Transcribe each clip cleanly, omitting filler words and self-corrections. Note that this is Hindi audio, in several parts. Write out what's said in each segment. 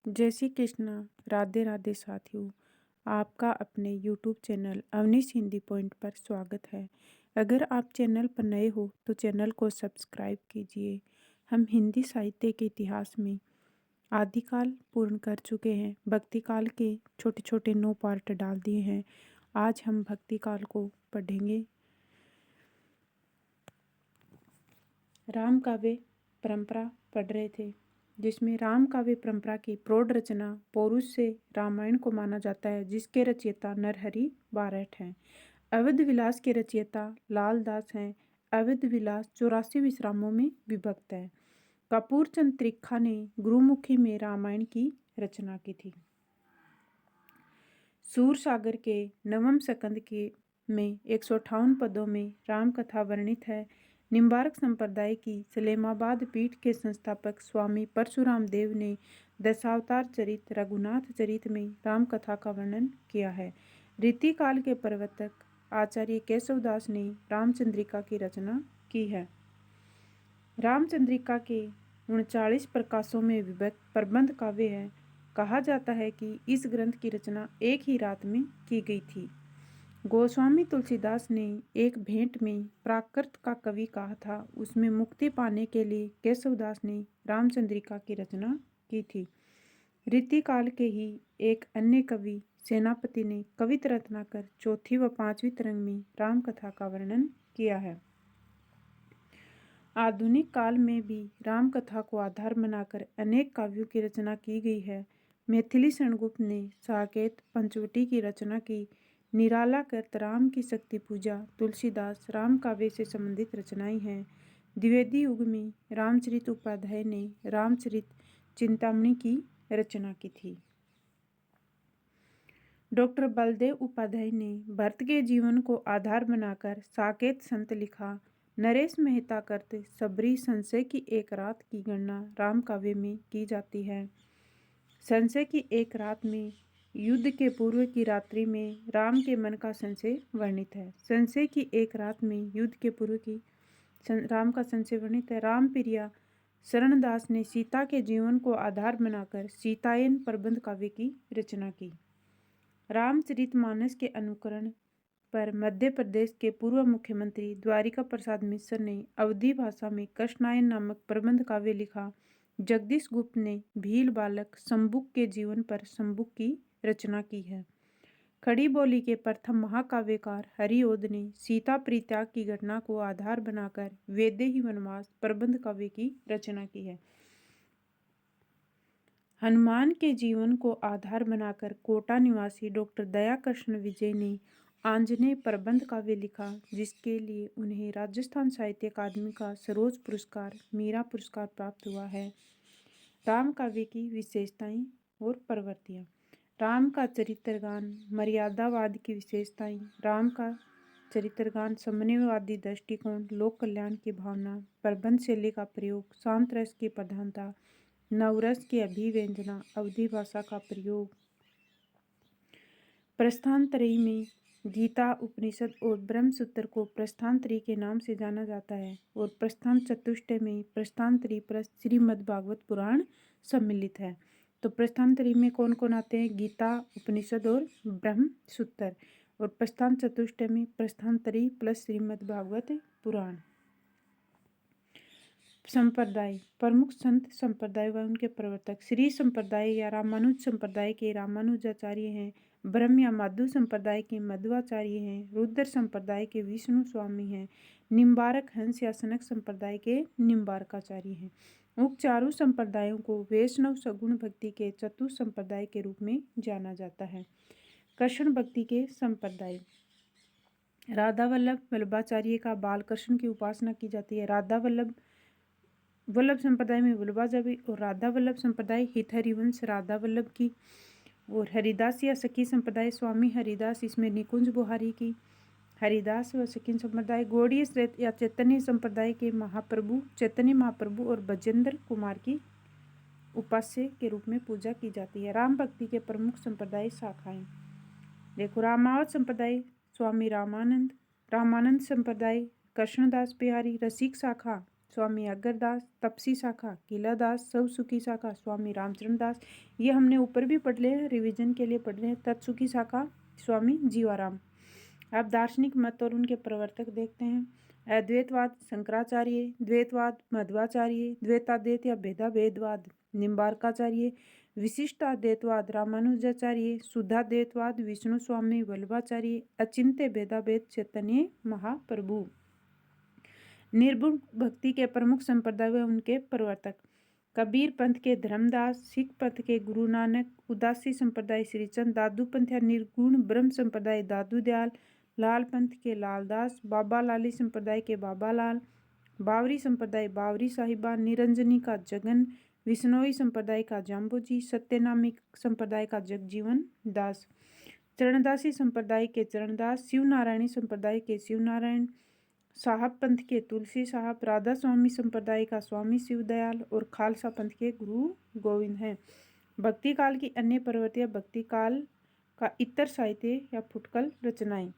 जय श्री कृष्णा। राधे राधे साथियों, आपका अपने YouTube channel Avneesh Hindi point पर स्वागत है। अगर आप चैनल पर नए हो तो चैनल को सब्सक्राइब कीजिए। हम हिंदी साहित्य के इतिहास में आदिकाल पूर्ण कर चुके हैं। भक्ति काल के छोटे छोटे 9 पार्ट डाल दिए हैं। आज हम भक्ति काल को पढ़ेंगे। राम काव्य परंपरा पढ़ रहे थे, जिसमें राम काव्य परंपरा की प्रौढ़ रचना पौरुष से रामायण को माना जाता है, जिसके रचयिता नरहरि बारठ हैं। अवध विलास के रचयिता लाल दास हैं। अवध विलास 84 विश्रामों में विभक्त है। कपूर चंद त्रिखा ने गुरुमुखी में रामायण की रचना की थी। सूर सागर के नवम स्कंद के में 158 पदों में राम कथा वर्णित है। निम्बार्क संप्रदाय की सलेमाबाद पीठ के संस्थापक स्वामी परशुराम देव ने दशावतार चरित रघुनाथ चरित में राम कथा का वर्णन किया है। रीतिकाल के प्रवर्तक आचार्य केशवदास ने रामचंद्रिका की रचना की है। रामचंद्रिका के 39 प्रकाशों में विभक्त प्रबंध काव्य है। कहा जाता है कि इस ग्रंथ की रचना एक ही रात में की गई थी। गोस्वामी तुलसीदास ने एक भेंट में प्राकृत का कवि कहा था। उसमें मुक्ति पाने के लिए केशवदास ने रामचंद्रिका की रचना की थी। रीतिकाल के ही एक अन्य कवि सेनापति ने कवित रचना कर चौथी व पांचवी तरंग में राम कथा का वर्णन किया है। आधुनिक काल में भी राम कथा को आधार बनाकर अनेक काव्यों की रचना की गई है। मैथिली शरणगुप्त ने साकेत पंचवटी की रचना की। निराला कृत राम की शक्ति पूजा तुलसीदास राम काव्य से संबंधित रचनाएं हैं। द्विवेदी युग में रामचरित उपाध्याय ने रामचरित चिंतामणि की रचना की थी। डॉक्टर बलदेव उपाध्याय ने भरत के जीवन को आधार बनाकर साकेत संत लिखा। नरेश मेहता करते सबरी संशय की एक रात की गणना राम काव्य में की जाती है। संशय की एक रात में युद्ध के पूर्व की रात्रि में राम के मन का संशय वर्णित है। संशय की एक रात में युद्ध के पूर्व की राम का संशय वर्णित है। राम प्रिया शरणदास ने सीता के जीवन को आधार बनाकर सीतायन प्रबंध काव्य की रचना की। रामचरितमानस के अनुकरण पर मध्य प्रदेश के पूर्व मुख्यमंत्री द्वारिका प्रसाद मिश्र ने अवधी भाषा में कृष्णायन नामक प्रबंध काव्य लिखा। जगदीश गुप्त ने भील बालक शंबुक के जीवन पर शंबुक की रचना की है। खड़ी बोली के प्रथम महाकाव्यकार हरिओद ने सीता परित्याग की घटना को आधार बनाकर वैदेही वनवास प्रबंध काव्य की रचना की है। हनुमान के जीवन को आधार बनाकर कोटा निवासी डॉक्टर दयाकृष्ण विजय ने आंजनेय प्रबंध काव्य लिखा, जिसके लिए उन्हें राजस्थान साहित्य अकादमी का सर्वोच्च पुरस्कार मीरा पुरस्कार प्राप्त हुआ है। राम काव्य की विशेषताएं और प्रवृत्तियां। राम का चरित्रगान मर्यादावाद की विशेषताएं। राम का चरित्रगान समन्वयवादी दृष्टिकोण, लोक कल्याण की भावना, प्रबंध शैली का प्रयोग, शांत रस की प्रधानता, नवरस की अभिव्यंजना, अवधी भाषा का प्रयोग। प्रस्थानत्रयी में गीता, उपनिषद और ब्रह्मसूत्र को प्रस्थानत्रयी के नाम से जाना जाता है और प्रस्थान चतुष्टय में प्रस्थानत्रयी प्लस श्रीमद् भागवत पुराण सम्मिलित है। तो प्रस्थानत्रयी में कौन कौन आते हैं? गीता, उपनिषद और ब्रह्मसूत्र। और प्रस्थान चतुष्टय में प्रस्थानत्रयी प्लस श्रीमद् भागवत पुराण। संप्रदाय। प्रमुख संत संप्रदाय व उनके प्रवर्तक। श्री संप्रदाय या रामानुज संप्रदाय के रामानुजाचार्य हैं। ब्रह्म या माधव संप्रदाय के मध्वाचार्य हैं। रुद्र संप्रदाय के विष्णु स्वामी हैं। निम्बारक हंस या सनक संप्रदाय के निम्बारकाचार्य हैं। उक्त चारों संप्रदायों को वैष्णव सगुण भक्ति के चतुर्थ संप्रदाय के रूप में जाना जाता है। कृष्ण भक्ति के संप्रदाय। राधा वल्लभ वल्लभाचार्य का बाल कृष्ण की उपासना की जाती है। राधा वल्लभ संप्रदाय में वल्लभाचार्य और राधा वल्लभ संप्रदाय हित हरिवंश राधा वल्लभ की। और हरिदास या सखी संप्रदाय स्वामी हरिदास, इसमें निकुंज बुहारी की। हरिदास व सखी संप्रदाय। गौड़ीय श्रेष्ठ या चैतन्य संप्रदाय के महाप्रभु चैतन्य महाप्रभु और बजेंद्र कुमार की उपास्य के रूप में पूजा की जाती है। राम भक्ति के प्रमुख संप्रदाय शाखाएं देखो। रामावत संप्रदाय स्वामी रामानंद। रामानंद संप्रदाय कृष्णदास बिहारी। रसिक शाखा स्वामी अग्रदास, तपसी शाखा किलादास, सवसुखी शाखा स्वामी रामचरण दास। ये हमने ऊपर भी पढ़ लिया है, रिवीजन के लिए पढ़ रहे हैं। तत्सुखी शाखा स्वामी जीवाराम। अब दार्शनिक मत और उनके प्रवर्तक देखते हैं। अद्वैतवाद शंकराचार्य, द्वैतवाद मध्वाचार्य, द्वैताद्वैत या भेदाभेदवाद निम्बार्काचार्य, विशिष्टाद्वैतवाद रामानुजाचार्य, शुद्धाद्वैतवाद विष्णु स्वामी वल्लभाचार्य, अचिंत्य भेदाभेद चैतन्य महाप्रभु। निर्गुण भक्ति के प्रमुख संप्रदाय व उनके प्रवर्तक। कबीर पंथ के धर्मदास, सिख पंथ के गुरु नानक, उदासी संप्रदाय श्रीचंद, दादू पंथ या निर्गुण ब्रह्म संप्रदाय दादू दयाल, लाल पंथ के लालदास, बाबा लाली संप्रदाय के बाबा लाल, बावरी संप्रदाय बावरी साहिबा, निरंजनी का जगन, विष्णोई संप्रदाय का जाम्बोजी, सत्यनामी संप्रदाय का जगजीवन दास, चरणदासी संप्रदाय के चरणदास, शिवनारायणी संप्रदाय के शिवनारायण, साहब पंथ के तुलसी साहब, राधा स्वामी संप्रदाय का स्वामी शिवदयाल और खालसा पंथ के गुरु गोविंद हैं। भक्ति काल की अन्य प्रवृत्तियां। भक्ति काल का इतर साहित्य या फुटकल रचनाएं।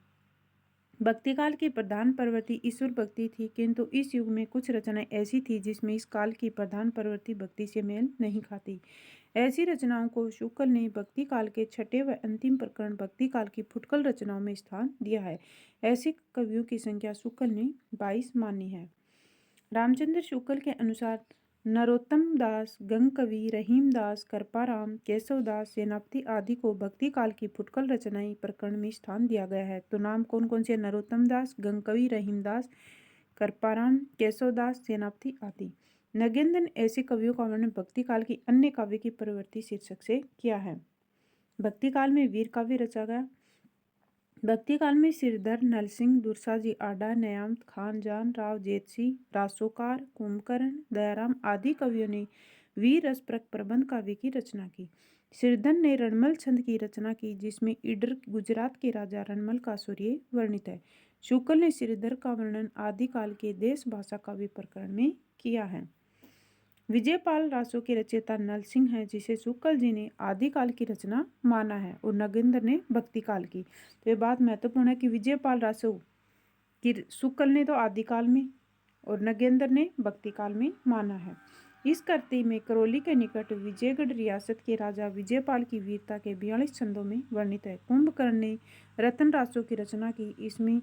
भक्ति काल की प्रधान प्रवृत्ति ईश्वर भक्ति थी, किंतु इस युग में कुछ रचनाएं ऐसी थी जिसमें इस काल की प्रधान प्रवृत्ति भक्ति से मेल नहीं खाती। ऐसी रचनाओं को शुक्ल ने भक्ति काल के छठे व अंतिम प्रकरण भक्ति काल की फुटकल रचनाओं में स्थान दिया है। ऐसे कवियों की संख्या शुक्ल ने 22 मानी है। रामचंद्र शुक्ल के अनुसार नरोत्तम दास, गंगकवि, रहीमदास, कृपाराम, केशवदास, सेनापति आदि को भक्ति काल की फुटकल रचनाएं प्रकरण में स्थान दिया गया है। तो नाम कौन कौन से? नरोत्तम दास, गंगकवि, रहीमदास, कृपाराम, केशवदास, सेनापति आदि। नगेंद्र ने ऐसे कवियों का वर्णन भक्ति काल की अन्य काव्य की प्रवृत्ति शीर्षक से किया है। भक्ति काल में वीर काव्य रचा गया। भक्ति काल में सिरधर, नलसिंह, दुर्साजी आडा, नयामत खान जान, राव जेतसी, रासोकार, कुंभकर्ण, दयाराम आदि कवियों ने वीर रसप्रक प्रबंध काव्य की रचना की। सिरधर ने रणमल छंद की रचना की, जिसमें ईडर गुजरात के राजा रणमल का सूर्य वर्णित है। शुक्ल ने सिरधर का वर्णन आदिकाल के देश भाषा काव्य प्रकरण में किया है। विजयपाल रासो के रचयिता नलसिंह है, जिसे शुक्ल जी ने आदिकाल की रचना माना है, और नगेंद्र ने भक्ति काल की। तो ये बात महत्वपूर्ण है कि विजयपाल रासो की शुक्ल ने तो आदिकाल में और नगेंद्र ने भक्ति काल में माना है। इस कृति में करौली के निकट विजयगढ़ रियासत के राजा विजयपाल की वीरता के 42 छंदों में वर्णित है। कुंभकर्ण ने रतन रासो की रचना की। इसमें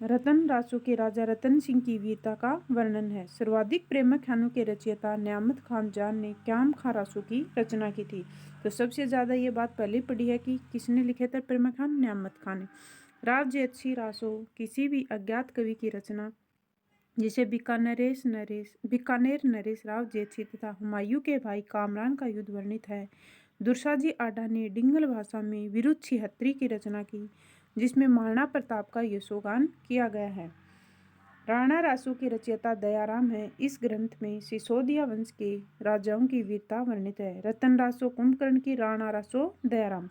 रतन रासो के राजा रतन सिंह की वीरता का वर्णन है। सर्वाधिक प्रेमक खानों के रचयिता न्यामत खान जान ने क्याम खां रासो की रचना की थी। तो सबसे ज़्यादा ये बात पहले पढ़ी है कि किसने लिखे थे प्रेमक खान? न्यामत खान ने। राव जेतसी रासो किसी भी अज्ञात कवि की रचना, जिसे बीकानेर नरेश राव जेतसी तथा हुमायूं के भाई कामरान का युद्ध वर्णित है। दुर्साजी आडा ने डिंगल भाषा में विरुद्ध छिहत्तरी की रचना की, जिसमें महाराणा प्रताप का यशोगान किया गया है। राणा रासो के रचयिता दयाराम है। इस ग्रंथ में सिसोदिया वंश के राजाओं की वीरता वर्णित है। रतन रासो कुंभकर्ण की, राणा रासो दयाराम।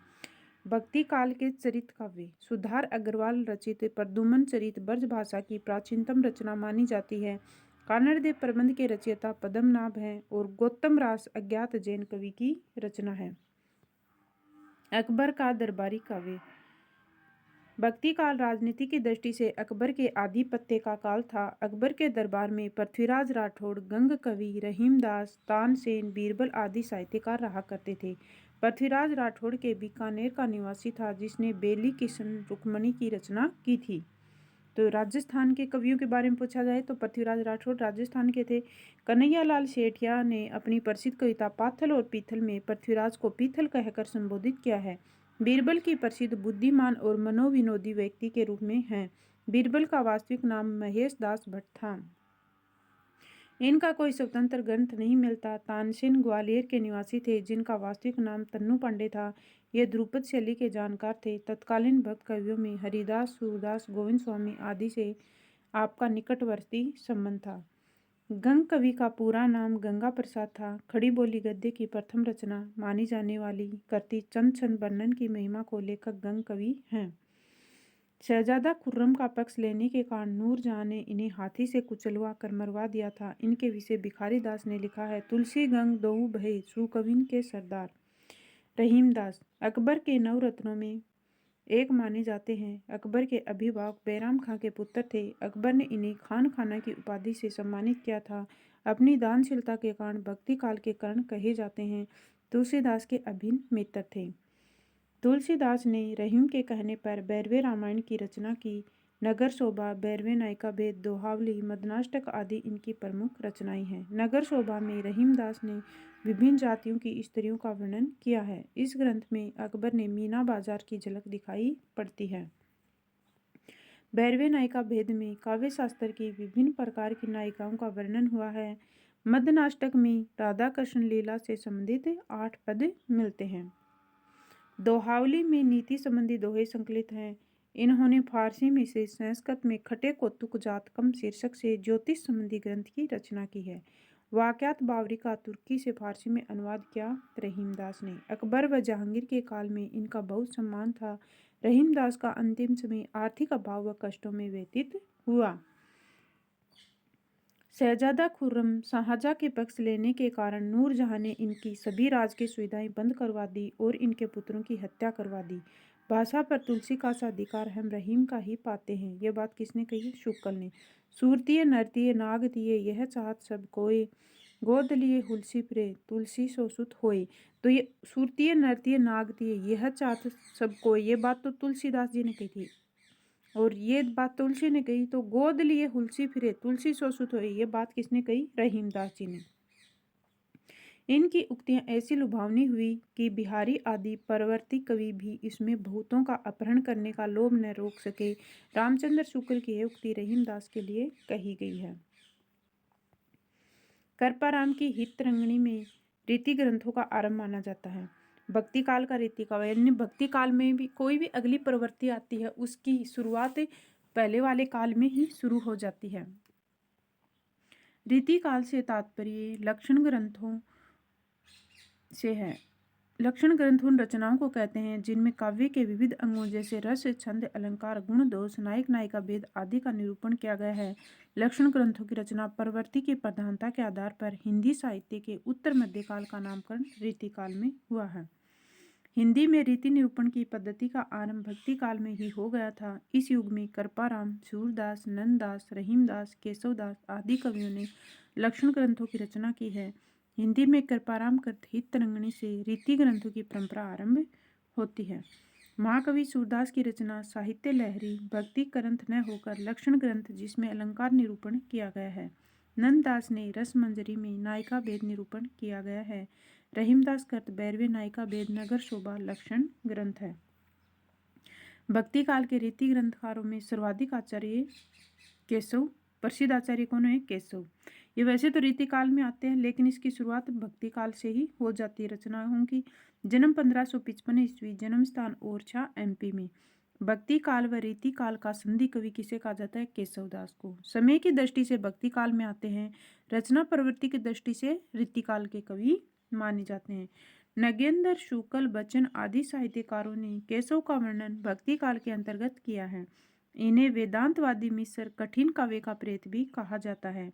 भक्ति काल के चरित काव्य। सुधार अग्रवाल रचित प्रदुमन चरित ब्रज भाषा की प्राचीनतम रचना मानी जाती है। कानड़देव प्रबंध के रचयिता पद्मनाभ हैं और गौतम रास अज्ञात जैन कवि की रचना है। अकबर का दरबारी काव्य। भक्ति काल राजनीति की दृष्टि से अकबर के आधिपत्य का काल था। अकबर के दरबार में पृथ्वीराज राठौड़, गंगकवि, रहीमदास, तानसेन, बीरबल आदि साहित्यकार रहा करते थे। पृथ्वीराज राठौड़ के बीकानेर का निवासी था, जिसने बेली किशन रुक्मणी की रचना की थी। तो राजस्थान के कवियों के बारे में पूछा जाए तो पृथ्वीराज राठौड़ राजस्थान के थे। कन्हैयालाल सेठिया ने अपनी प्रसिद्ध कविता पाथल और पीथल में पृथ्वीराज को पीथल कहकर संबोधित किया है। बीरबल की प्रसिद्ध बुद्धिमान और मनोविनोदी व्यक्ति के रूप में हैं। बीरबल का वास्तविक नाम महेश दास भट्ट था। इनका कोई स्वतंत्र ग्रंथ नहीं मिलता। तानसेन ग्वालियर के निवासी थे, जिनका वास्तविक नाम तन्नू पांडे था। ये ध्रुपद शैली के जानकार थे। तत्कालीन भक्त कवियों में हरिदास, सूरदास, गोविंद स्वामी आदि से आपका निकटवर्ती संबंध था। गंग कवि का पूरा नाम गंगा प्रसाद था। खड़ी बोली गद्य की प्रथम रचना मानी जाने वाली कृति चंद छंद वर्णन की महिमा को लेखक गंग कवि हैं। शहजादा खुर्रम का पक्ष लेने के कारण नूरजहां ने इन्हें हाथी से कुचलवा कर मरवा दिया था। इनके विषय भिखारी दास ने लिखा है। तुलसी गंग दोऊ भय सुकविन के सरदार। रहीमदास। अकबर के नवरत्नों में एक माने जाते हैं। अकबर के अभिभावक बैराम खां के पुत्र थे। अकबर ने इन्हें खान खाना की उपाधि से सम्मानित किया था। अपनी दानशीलता के कारण भक्ति काल के कर्ण कहे जाते हैं। तुलसीदास के अभिन्न मित्र थे। तुलसीदास ने रहीम के कहने पर बैरवे रामायण की रचना की। नगर शोभा, बैरवे नायिका भेद, दोहावली, मदनाष्टक आदि इनकी प्रमुख रचनाएं हैं। नगर शोभा में रहीमदास ने विभिन्न जातियों की स्त्रियों का वर्णन किया है। इस ग्रंथ में अकबर ने मीना बाजार की झलक दिखाई पड़ती है। बैरवे नायिका भेद में काव्य शास्त्र की विभिन्न प्रकार की नायिकाओं का वर्णन हुआ है। मदनाष्टक में राधा कृष्ण लीला से संबंधित 8 पद मिलते हैं। दोहावली में नीति संबंधी दोहे संकलित हैं। इन्होंने फारसी में से संस्कृत में खटे कौतुक जातकम शीर्षक से ज्योतिष संबंधी ग्रंथ की रचना की है। वाकयात बावरी का तुर्की से फारसी में अनुवाद किया रहीमदास ने। अकबर व जहांगीर के काल में इनका बहुत सम्मान था। रहीमदास का अंतिम समय आर्थिक अभाव व कष्टों में व्यतीत हुआ। शहजादा खुर्रम शाहजहां के पक्ष लेने के कारण नूरजहां ने इनकी सभी राज की सुविधाएं बंद करवा दी और इनके पुत्रों की हत्या करवा दी। भाषा पर तुलसी का सा अधिकार हम रहीम का ही पाते हैं। यह बात किसने कही? शुक्ल ने। सूरतीय नरतीय नागतीय यह चाहत सब कोय, गोद लिए हुलसी फिरे तुलसी सो सुत होय। तो ये सूरतीय नरतीय नागतीय यह चाहत सब कोय, ये बात तो तुलसीदास जी ने कही थी। और ये बात तुलसी ने कही। तो गोद लिए हुलसी फिरे तुलसी सो सुत होए, ये बात किसने कही? रहीमदास जी ने। इनकी उक्तियां ऐसी लुभावनी हुई कि बिहारी आदि परवर्ती कवि भी इसमें भूतों का अपहरण करने का लोभ न रोक सके। रामचंद्र शुक्ल की यह उक्ति रहीमदास के लिए कही गई है। करपाराम की हितरंगिणी में रीति ग्रंथों का आरंभ माना जाता है। भक्ति काल का रीति काल, यानी भक्ति काल में भी कोई भी अगली प्रवृत्ति आती है उसकी शुरुआत पहले वाले काल में ही शुरू हो जाती है। रीति काल से तात्पर्य लक्षण ग्रंथों से है। लक्षण ग्रंथ उन रचनाओं को कहते हैं जिनमें काव्य के विविध अंगों जैसे रस, छंद, अलंकार, गुण, दोष, नायक नायिका भेद आदि का निरूपण किया गया है। लक्षण ग्रंथों की रचना प्रवृत्ति की प्रधानता के आधार पर हिंदी साहित्य के उत्तर मध्यकाल का नामकरण रीतिकाल में हुआ है। हिंदी में रीति निरूपण की पद्धति का आरंभ भक्ति काल में ही हो गया था। इस युग में कृपाराम, सूरदास, नंददास, रहीमदास, केशवदास आदि कवियों ने लक्षण ग्रंथों की रचना की है। हिंदी में कृपाराम कृत हितरंगिणी से रीति ग्रंथों की परंपरा आरंभ होती है। महाकवि सूरदास की रचना साहित्य लहरी भक्ति ग्रंथ न होकर लक्षण ग्रंथ जिसमें अलंकार निरूपण किया गया है। नंददास ने रसमंजरी में नायिका भेद निरूपण किया गया है। रहीमदास कृत बैरवे नायिका भेद नगर शोभा लक्षण ग्रंथ है। भक्ति काल के रीति ग्रंथकारों में सर्वाधिक आचार्य केशव, प्रसिद्ध आचार्य कौन है? केशव। ये वैसे तो रीति काल में आते हैं लेकिन इसकी शुरुआत भक्ति काल से ही हो जाती है। रचनाओं की जन्म 1555 ईस्वी, जन्म स्थान ओरछा एमपी में। भक्ति काल व रीति काल का संधि कवि किसे कहा जाता है? केशवदास को। समय की दृष्टि से भक्ति काल में आते हैं, रचना प्रवृत्ति की दृष्टि से रीति काल के कवि माने जाते हैं। नगेंद्र, शुक्ल, बच्चन आदि साहित्यकारों ने केशव का वर्णन भक्ति काल के अंतर्गत किया है। इन्हें वेदांतवादी मिश्र कठिन काव्य का प्रेत भी कहा जाता है।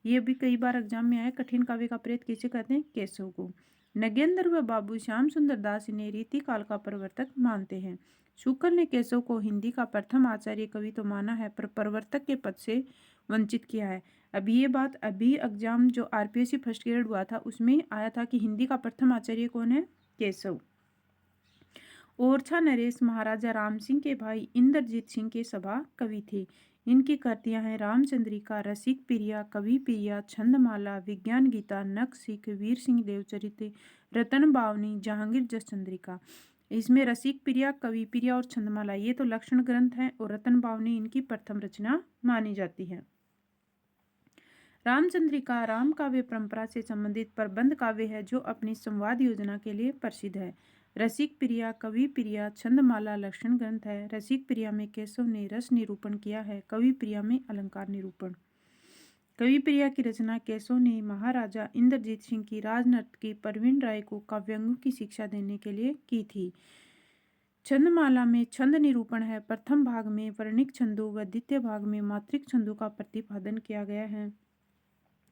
ये भी कई बार एग्जाम में आया। कठिन काव्य का प्रेत किसे कहते हैं? केशव को। नगेंद्र व बाबू श्याम सुंदर दास इन्हें रीति काल का प्रवर्तक मानते हैं। शुक्ल ने केशव को हिंदी का प्रथम आचार्य कवि तो माना है पर प्रवर्तक के पद से वंचित किया है। अभी ये बात अभी एग्जाम जो आरपीएससी फर्स्ट ग्रेड हुआ था उसमें आया था कि हिंदी का प्रथम आचार्य कौन है? केशव। ओरछा नरेश महाराजा राम सिंह के भाई इंद्रजीत सिंह के सभा कवि थे। इनकी कृतियां हैं रामचंद्रिका, रसिक प्रिया, कवि प्रिया, छंदमाला, विज्ञान गीता, नख सिख, वीर सिंह देवचरित, रतन बावनी, जहांगीर जस चंद्रिका। इसमें रसिक प्रिया, कवि प्रिया और छंदमाला ये तो लक्षण ग्रंथ हैं और रतन बावनी इनकी प्रथम रचना मानी जाती है। रामचंद्रिका राम काव्य परंपरा से संबंधित प्रबंध काव्य है जो अपनी संवाद योजना के लिए प्रसिद्ध है। रसिक प्रिया, कवि प्रिया, छंदमाला लक्षण ग्रंथ है। रसिक प्रिया में केशव ने रस निरूपण किया है, कवि प्रिया में अलंकार निरूपण। कवि प्रिया की रचना केशव ने महाराजा इंद्रजीत सिंह की राजनर्तकी परवीन राय को काव्यांगों की शिक्षा देने के लिए की थी। छंदमाला में छंद निरूपण है। प्रथम भाग में वर्णिक छंदों व द्वितीय भाग में मात्रिक छंदों का प्रतिपादन किया गया है।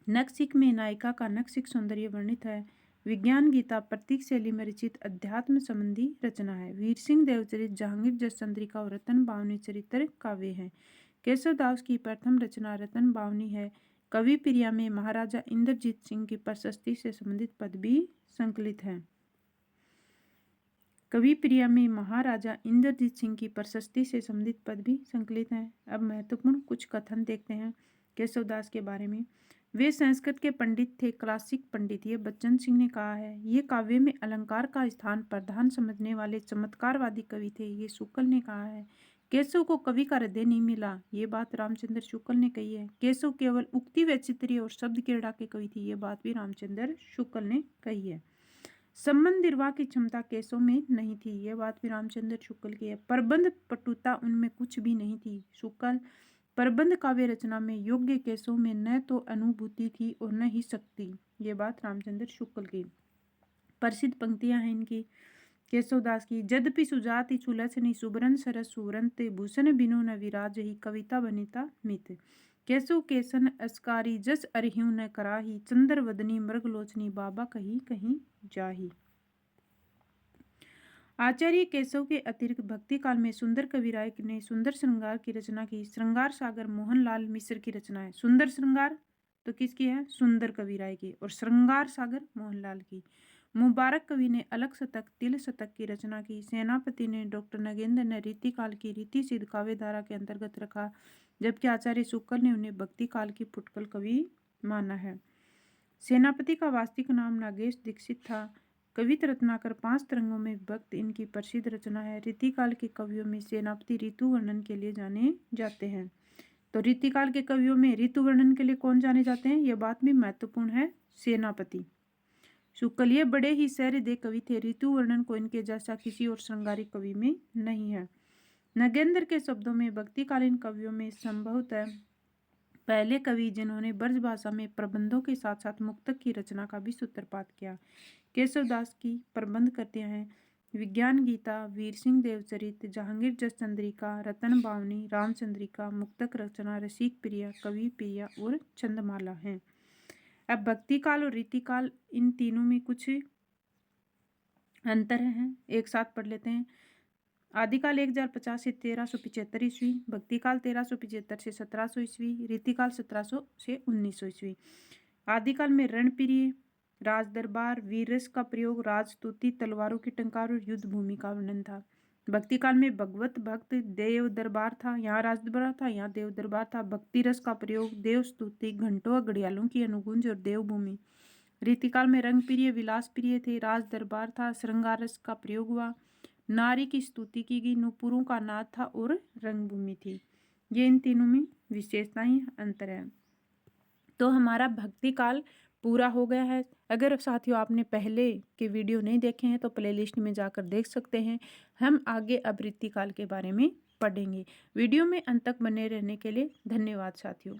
नखशिख में नायिका का नखशिख सौंदर्य वर्णित है। विज्ञान गीता प्रतीक शैली में रचित अध्यात्म संबंधी रचना है। वीर सिंह देवचरित, जहांगीर जसचंद्रिका और रतन बावनी चरित्र काव्य हैं। केशवदास की प्रथम रचना रतन बावनी है। कवि प्रिया में महाराजा इंद्रजीत सिंह की प्रशस्ति से संबंधित पद भी संकलित है। कवि प्रिया में महाराजा इंद्रजीत सिंह की प्रशस्ति से संबंधित पद भी संकलित हैं। अब महत्वपूर्ण कुछ कथन देखते हैं केशवदास के बारे में। वे संस्कृत के पंडित थे, क्लासिक पंडित। ये बच्चन सिंह ने कहा है। ये काव्य में अलंकार का स्थान प्रधान समझने वाले चमत्कारवादी कवि थे। ये शुक्ल ने कहा है। केशव को कवि का हृदय नहीं मिला, ये बात रामचंद्र शुक्ल ने कही है। केशव केवल उक्ति वैचित्र्य और शब्द क्रीड़ा के कवि थे, ये बात भी रामचंद्र शुक्ल ने कही है। संबंध निर्वाह की क्षमता केशव में नहीं थी, यह बात भी रामचंद्र शुक्ल की है। प्रबंध पटुता उनमें कुछ भी नहीं थी, शुक्ल। प्रबंध काव्य रचना में योग्य केशव में न तो अनुभूति थी और न ही शक्ति, ये बात रामचंद्र शुक्ल की। प्रसिद्ध पंक्तियां हैं इनकी केशवदास की। यद्यपि सुजाति सुलक्षणी सुबरन सरस सुवरंत भूषण बिनु न विराज ही कविता बनिता मित। केशव केसन अस्कारी जस अरह्यु न कराही चंद्र वदनी मृगलोचनी बाबा कहीं कहीं जाही। आचार्य केशव के अतिरिक्त भक्ति काल में सुंदर कविराय ने सुंदर श्रृंगार की रचना की। श्रृंगार सागर मोहनलाल मिश्र की रचना है। सुंदर श्रृंगार तो किसकी है? सुंदर कविराय की। और श्रृंगार सागर मोहनलाल की। मुबारक कवि ने अलग शतक तिल शतक की रचना की। सेनापति ने डॉक्टर नगेंद्र ने रीति काल की रीति सिद्ध काव्य धारा के अंतर्गत रखा, जबकि आचार्य शुक्ल ने उन्हें भक्ति काल की फुटकल कवि माना है। सेनापति का वास्तविक नाम नागेश दीक्षित था। कवित रत्नाकर 5 तरंगों में विभक्त इनकी प्रसिद्ध रचना है। रीतिकाल के कवियों में सेनापति ऋतु वर्णन के लिए जाने जाते हैं। तो रीतिकाल के कवियों में ऋतु वर्णन के लिए कौन जाने जाते हैं, यह बात भी महत्वपूर्ण है। सेनापति शुक्ल ये बड़े ही सहृदय कवि थे। ऋतु वर्णन को इनके जैसा किसी और श्रृंगारिक कवि में नहीं है। नगेंद्र के शब्दों में भक्तिकालीन कवियों में संभवतः पहले कवि जिन्होंने ब्रज भाषा में प्रबंधों के साथ साथ मुक्तक की रचना का भी सूत्रपात किया। केशवदास की प्रबंध करते हैं विज्ञान गीता, वीर सिंह देवचरित, जहांगीर जसचंद्रिका, रतन बावनी, रामचंद्रिका, मुक्तक रचना, रसिक प्रिया, कवि प्रिया और चंद्रमाला हैं। अब भक्ति काल और रीतिकाल इन तीनों में कुछ अंतर हैं, एक साथ पढ़ लेते हैं। आदिकाल 1050 से 1375 ईस्वी, भक्तिकाल 1375 से 1700 ईस्वी, रीतिकाल 1700 से 1900 ईस्वी। आदिकाल में रणप्रिय, राज दरबार, वीर रस का प्रयोग, राजस्तुति, तलवारों की टंकार और युद्ध भूमि का वर्णन था। भक्तिकाल में भगवत भक्त देव दरबार था, यहाँ राज दरबार था, यहाँ देव दरबार था। भक्ति रस का प्रयोग, देव स्तुति, घंटों घड़ियालों की अनुगुंज और देवभूमि। रीतिकाल में रंग प्रिय, विलास प्रिय थे, राज दरबार था, श्रृंगार रस का प्रयोग हुआ, नारी की स्तुति की गई, नुपुरों का नाद था और रंगभूमि थी। ये इन तीनों में विशेषताएं अंतर है। तो हमारा भक्ति काल पूरा हो गया है। अगर साथियों आपने पहले के वीडियो नहीं देखे हैं तो प्लेलिस्ट में जाकर देख सकते हैं। हम आगे अब रीतिकाल के बारे में पढ़ेंगे। वीडियो में अंत तक बने रहने के लिए धन्यवाद साथियों।